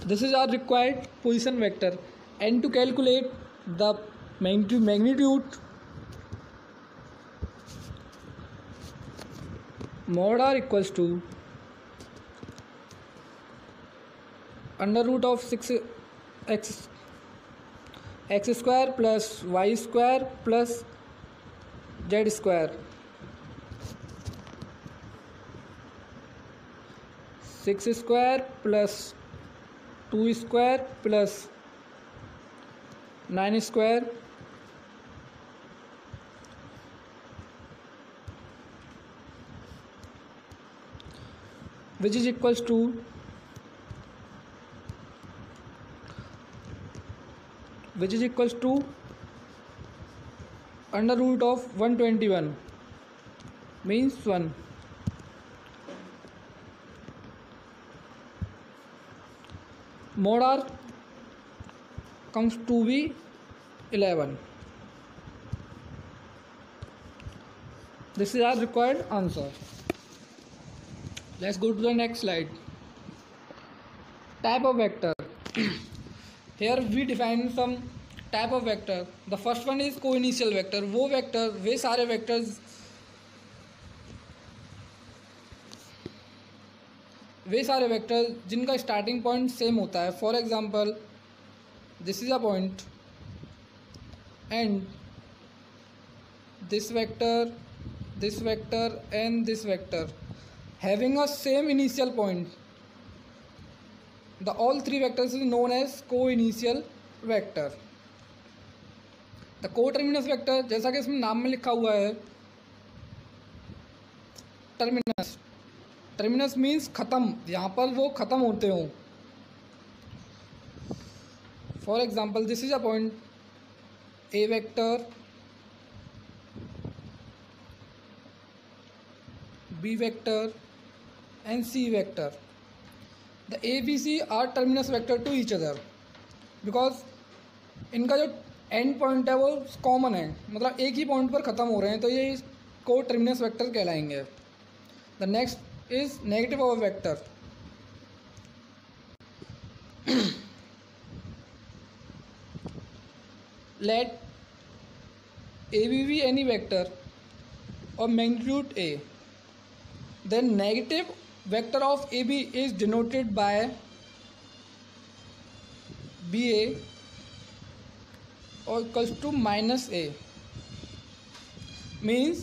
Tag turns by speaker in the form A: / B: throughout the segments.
A: This is our required position vector, and to calculate the magnitude, mod r equals to under root of 6 x square plus y square plus z square, 6 square plus 2 square plus 9 square which is equals to under root of 121 means 1. Mod r comes to be 11. This is our required answer. Let's go to the next slide. Type of vector. Here we define some type of vector. The first one is co-initial vector. वे सारे vectors जिनका starting point same होता है. For example, this is a point and this vector and this vector having a same initial point. The all three vectors is known as co-initial vector. The co-terminus vector, जैसा कि इसमें नाम में लिखा हुआ है, टर्मिनस मीन्स खत्म, यहाँ पर वो खत्म होते हों. For example this is a point A vector, B vector and C vector. The A, B, C are terminus vector to each other because इनका जो एंड पॉइंट है वो कॉमन है, मतलब एक ही पॉइंट पर ख़त्म हो रहे हैं, तो ये को टर्मिनस वेक्टर कहलाएंगे. The next is negative of vector. Let A B any vector और magnitude A, then negative vector of AB is denoted by BA or equals to minus A. Means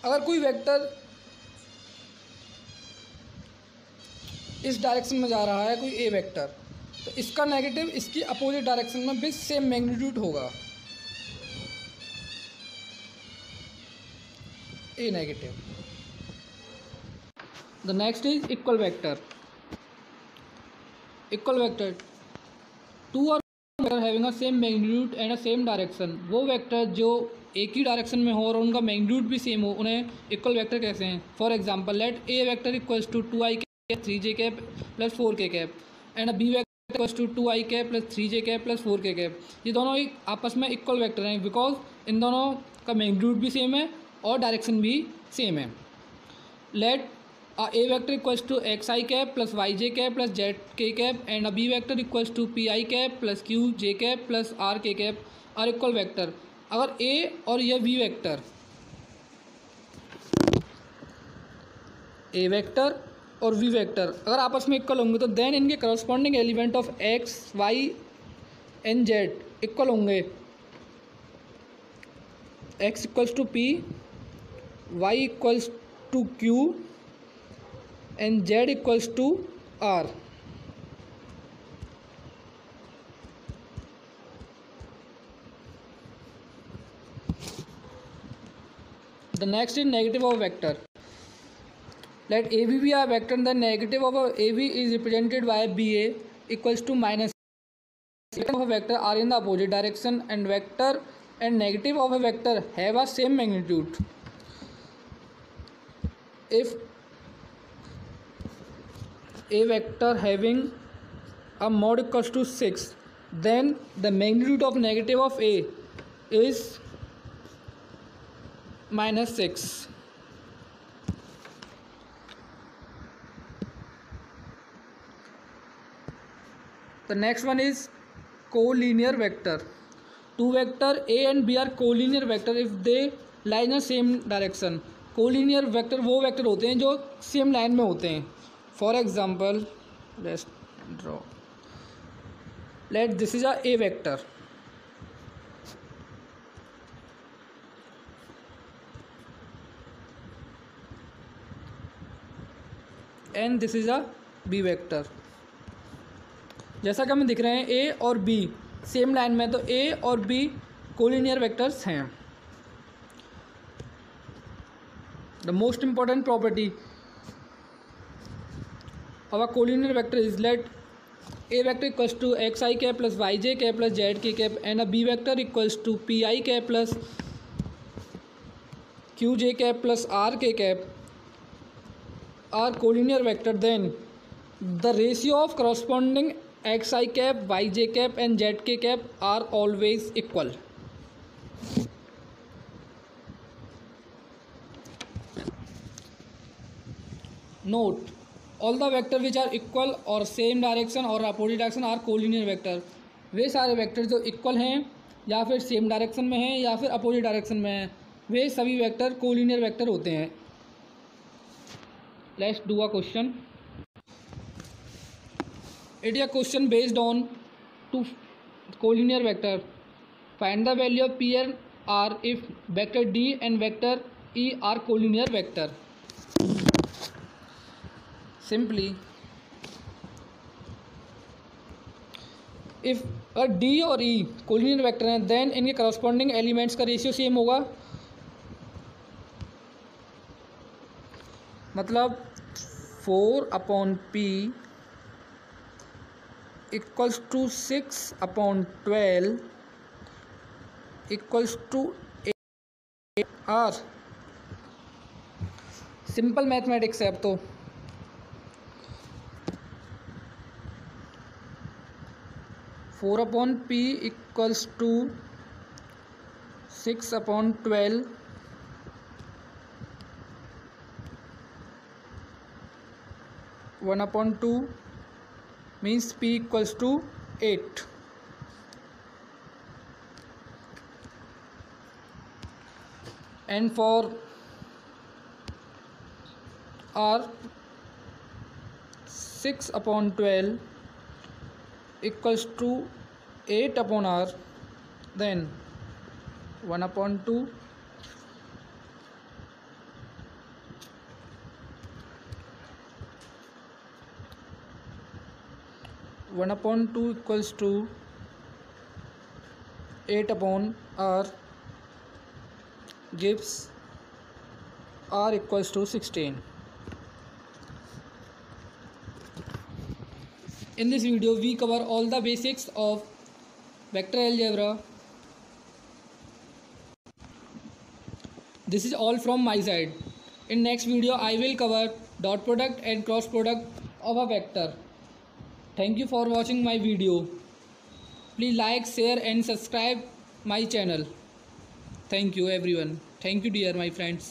A: अगर कोई वेक्टर इस direction में जा रहा है, कोई ए वेक्टर, तो इसका नेगेटिव इसकी अपोजिट डायरेक्शन में भी सेम मैग्नीट्यूड होगा, ए negative. The next is equal vector. Two or more having a same magnitude and a same direction. वो वेक्टर जो एक ही डायरेक्शन में हो और उनका मैग्नीट्यूड भी सेम हो, उन्हें इक्वल वेक्टर कहते हैं. For example let A vector equals to 2i cap 3j cap plus 4k cap and B vector equals to 2i cap plus 3j cap plus 4k cap. ये दोनों ही आपस में इक्वल वेक्टर हैं because इन दोनों का मैग्नीट्यूड भी सेम है और डायरेक्शन भी सेम है. Let a vector equals to xi cap plus yj cap plus zk cap and a b vector equals to pi cap plus qj cap plus rk cap are equal vector. अगर a और यह b vector, a vector और v vector अगर आपस में equal होंगे तो then इनके corresponding element of x y and z equal होंगे. x equals to p, y equals to q and z equals to r. The next is negative of vector. Let AB be a vector, then negative of AB is represented by BA equals to minus. Of a vector are in the opposite direction and vector and negative of a vector have a same magnitude. If a vector having a mod equals to 6, then the magnitude of negative of a is minus 6. The next one is collinear vector. Two vector A and B are collinear vector if they lie in the same direction. Collinear vector वो vector होते हैं जो same line में होते हैं. For example, let's draw. This is a vector. And this is a B vector. जैसा कि हमें दिख रहे हैं A और B सेम लाइन में, तो A और B कोलिनियर वेक्टर्स हैं. The most important property of a collinear vector is let A vector equals to xi cap plus yj cap plus zk cap and a B vector equals to pi cap plus qj cap plus rk cap are collinear vector, then the ratio of corresponding xi cap, yj cap and zk cap are always equal. Note, all the vector which are equal or same direction or opposite direction are collinear vector. वे सारे vector जो equal हैं या फिर same direction में हैं या फिर opposite direction में हैं, वे सभी वेक्टर कोलिनियर वेक्टर होते हैं. Let's do a question. It is a question based on two collinear vector. Find the value of P and R if vector D and vector E are collinear vector. Simply, if a D और E collinear vector हैं, then इनके corresponding elements का ratio same होगा. मतलब 4/P equals to 6/12 equals to 8R. Simple mathematics है. अब तो 4/P equals to 6/12 1/2 means P equals to 8. And for R 6/12 equals to 8/R, then 1/2 1/2 equals to 8/R gives R equals to 16. In this video, we cover all the basics of vector algebra. This is all from my side. In next video, I will cover dot product and cross product of a vector. Thank you for watching my video. Please like, share and subscribe my channel. Thank you everyone. Thank you dear my friends.